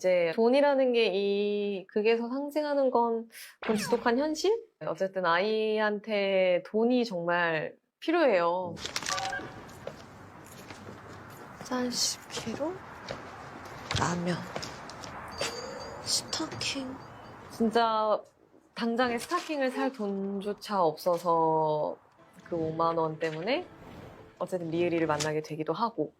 이제 돈이라는 게 이 극에서 상징하는 건 그런 지독한 현실? 어쨌든 아이한테 돈이 정말 필요해요. 쌀 10kg, 라면, 스타킹. 진짜 당장에 스타킹을 살 돈조차 없어서 그 5만 원 때문에 어쨌든 리을이를 만나게 되기도 하고.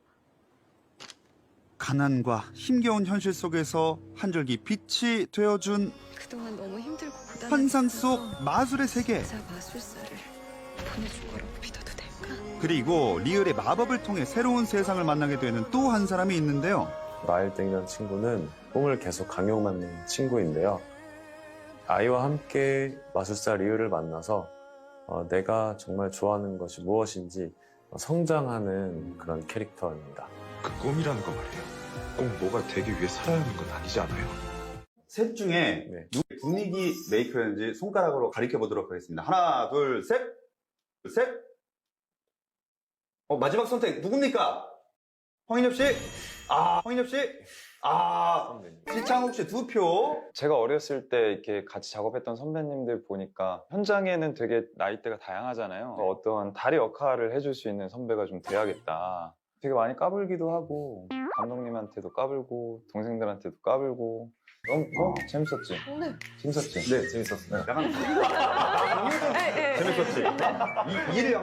가난과 힘겨운 현실 속에서 한 줄기 빛이 되어준 그동안 너무 힘들고 고단하게 환상 속 살아서 마술의 세계. 진짜 마술사를 보내줄 거라고 믿어도 될까? 그리고 리을의 마법을 통해 새로운 세상을 만나게 되는 또 한 사람이 있는데요. 라일땡이라는 친구는 꿈을 계속 강요받는 친구인데요. 아이와 함께 마술사 리을을 만나서 내가 정말 좋아하는 것이 무엇인지 성장하는 그런 캐릭터입니다. 그 꿈이라는 거 말이에요. 꼭 뭐가 되기 위해 살아야 하는 건 아니지 않아요? 셋 중에 네. 누구의 분위기 메이커였는지 손가락으로 가리켜 보도록 하겠습니다. 하나, 둘, 셋. 둘, 셋. 마지막 선택 누굽니까? 황인엽 씨. 황인엽 씨. 시창욱 씨 2표. 제가 어렸을 때 이렇게 같이 작업했던 선배님들 보니까 현장에는 되게 나이대가 다양하잖아요. 어떤 다리 역할을 해줄 수 있는 선배가 좀 돼야겠다. 되게 많이 까불기도 하고 감독님한테도 까불고 동생들한테도 까불고 너무 재밌었지? 네. 재밌었지? 네, 재밌었어요. 약간 네. 재밌었지. 이해요.